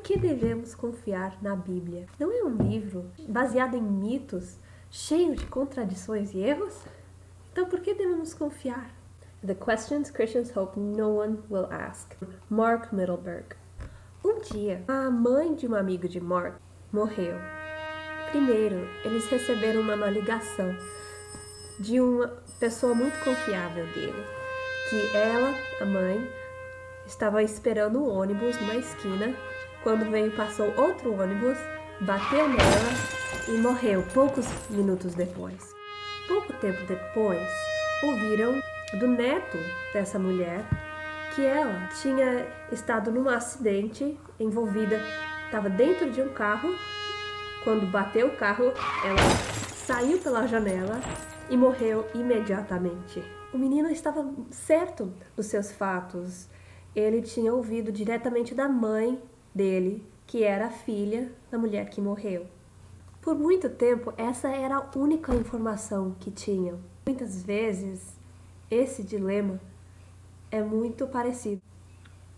que devemos confiar na Bíblia? Não é um livro baseado em mitos, cheio de contradições e erros? Então, por que devemos confiar? The questions Christians hope no one will ask. Mark Middleberg. Um dia, a mãe de um amigo de Mark morreu. Primeiro, eles receberam uma ligação de uma pessoa muito confiável dele, que ela, a mãe, estava esperando o ônibus numa esquina, quando passou outro ônibus, bateu nela e morreu poucos minutos depois. Pouco tempo depois, ouviram do neto dessa mulher que ela tinha estado num acidente, envolvida, estava dentro de um carro, quando bateu o carro, ela saiu pela janela e morreu imediatamente. O menino estava certo dos seus fatos. Ele tinha ouvido diretamente da mãe dele, que era a filha da mulher que morreu. Por muito tempo, essa era a única informação que tinham. Muitas vezes, esse dilema é muito parecido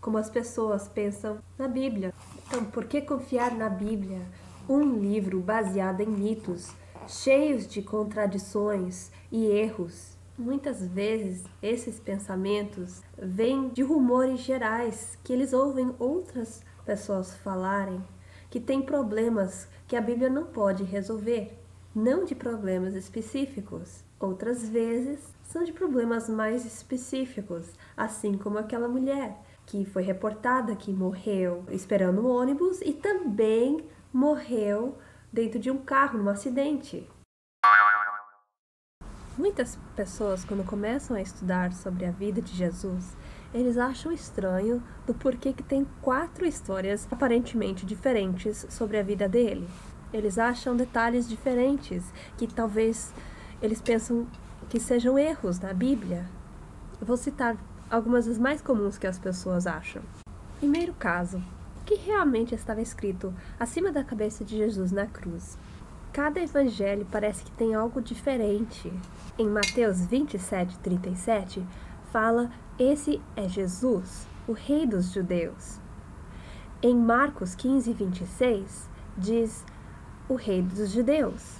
como as pessoas pensam na Bíblia. Então, por que confiar na Bíblia? Um livro baseado em mitos, cheios de contradições e erros. Muitas vezes, esses pensamentos vêm de rumores gerais, que eles ouvem outras pessoas falarem, que têm problemas que a Bíblia não pode resolver, não de problemas específicos. Outras vezes, são de problemas mais específicos, assim como aquela mulher que foi reportada que morreu esperando o ônibus e também morreu dentro de um carro num acidente. Muitas pessoas, quando começam a estudar sobre a vida de Jesus, eles acham estranho do porquê que tem 4 histórias aparentemente diferentes sobre a vida dele. Eles acham detalhes diferentes que talvez eles pensam que sejam erros na Bíblia. Eu vou citar algumas das mais comuns que as pessoas acham. Primeiro caso, o que realmente estava escrito acima da cabeça de Jesus na cruz? Cada evangelho parece que tem algo diferente. Em Mateus 27:37, fala: "Esse é Jesus, o Rei dos Judeus." Em Marcos 15:26, diz: "O Rei dos Judeus."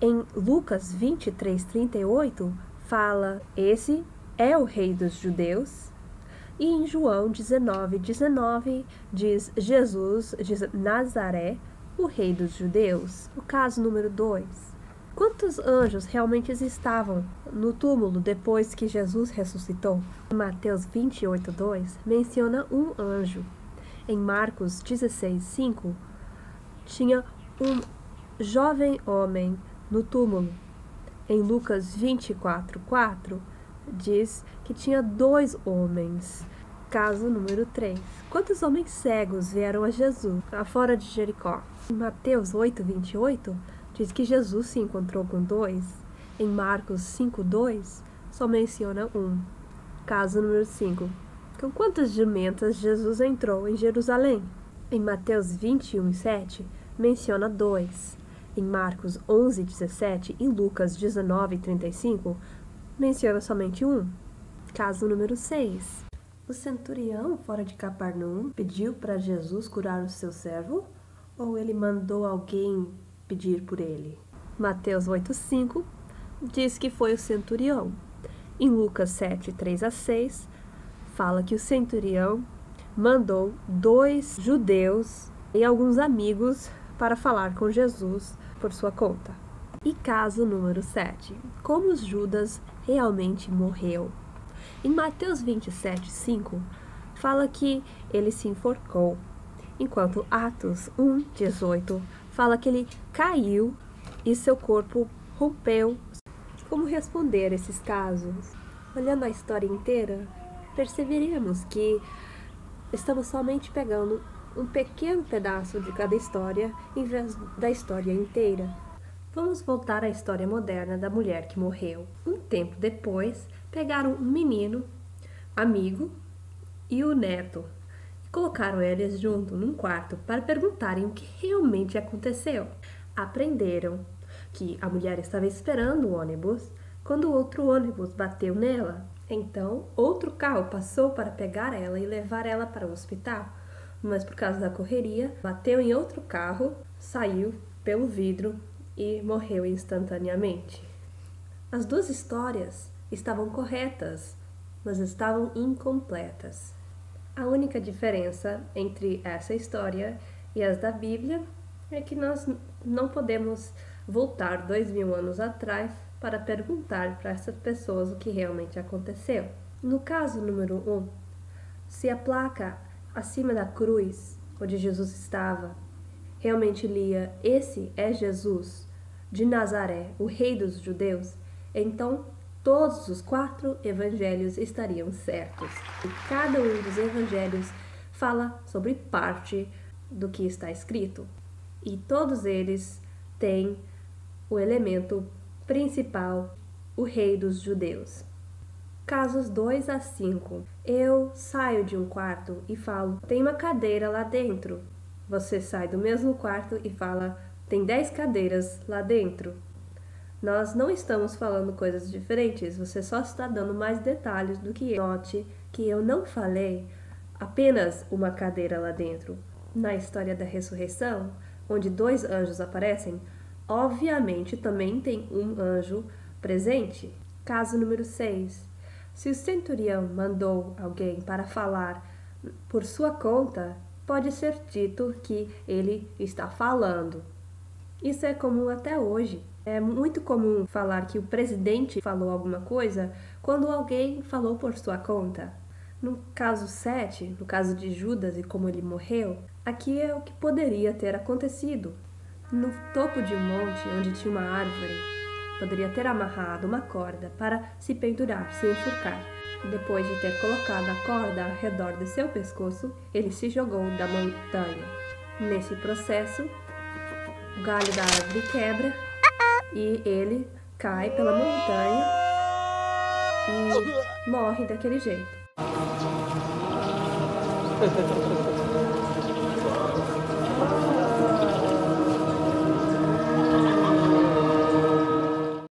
Em Lucas 23:38, fala: "Esse é o Rei dos Judeus." E em João 19:19, diz: "Jesus de Nazaré, o Rei dos Judeus." O caso número 2. Quantos anjos realmente estavam no túmulo depois que Jesus ressuscitou? Em Mateus 28:2, menciona um anjo. Em Marcos 16:5, tinha um jovem homem no túmulo. Em Lucas 24:4, diz que tinha 2 homens. Caso número 3. Quantos homens cegos vieram a Jesus fora de Jericó? Em Mateus 8:28, diz que Jesus se encontrou com 2. Em Marcos 5:2, só menciona um. Caso número 5. Com quantas jumentas Jesus entrou em Jerusalém? Em Mateus 21:7, menciona 2. Em Marcos 11:17 e Lucas 19:35, menciona somente um. Caso número 6. O centurião fora de Cafarnaum pediu para Jesus curar o seu servo? Ou ele mandou alguém pedir por ele? Mateus 8:5 diz que foi o centurião. Em Lucas 7:3-6, fala que o centurião mandou 2 judeus e alguns amigos para falar com Jesus por sua conta. E caso número 7. Como Judas realmente morreu? Em Mateus 27:5, fala que ele se enforcou, enquanto Atos 1:18 fala que ele caiu e seu corpo rompeu. Como responder esses casos? Olhando a história inteira, perceberemos que estamos somente pegando um pequeno pedaço de cada história em vez da história inteira. Vamos voltar à história moderna da mulher que morreu. Um tempo depois, pegaram um menino, amigo, e o neto, e colocaram eles junto num quarto para perguntarem o que realmente aconteceu. Aprenderam que a mulher estava esperando o ônibus quando outro ônibus bateu nela. Então, outro carro passou para pegar ela e levar ela para o hospital. mas por causa da correria, bateu em outro carro, saiu pelo vidro e morreu instantaneamente. As duas histórias estavam corretas, mas estavam incompletas. A única diferença entre essa história e as da Bíblia é que nós não podemos voltar 2000 anos atrás para perguntar para essas pessoas o que realmente aconteceu. No caso número 1, se a placa acima da cruz, onde Jesus estava, realmente lia "Esse é Jesus de Nazaré, o Rei dos Judeus", então todos os 4 evangelhos estariam certos. E cada um dos evangelhos fala sobre parte do que está escrito. E todos eles têm o elemento principal, o Rei dos Judeus. Casos 2 a 5. Eu saio de um quarto e falo, tem uma cadeira lá dentro. Você sai do mesmo quarto e fala, tem 10 cadeiras lá dentro. Nós não estamos falando coisas diferentes, você só está dando mais detalhes do que eu. Note que eu não falei apenas uma cadeira lá dentro. Na história da ressurreição, onde 2 anjos aparecem, obviamente também tem um anjo presente. Caso número 6. Se o centurião mandou alguém para falar por sua conta, pode ser dito que ele está falando. Isso é comum até hoje. É muito comum falar que o presidente falou alguma coisa quando alguém falou por sua conta. No caso 7, no caso de Judas e como ele morreu, aqui é o que poderia ter acontecido. No topo de um monte onde tinha uma árvore, poderia ter amarrado uma corda para se pendurar, se enforcar. Depois de ter colocado a corda ao redor de seu pescoço, ele se jogou da montanha. Nesse processo, o galho da árvore quebra e ele cai pela montanha e morre daquele jeito.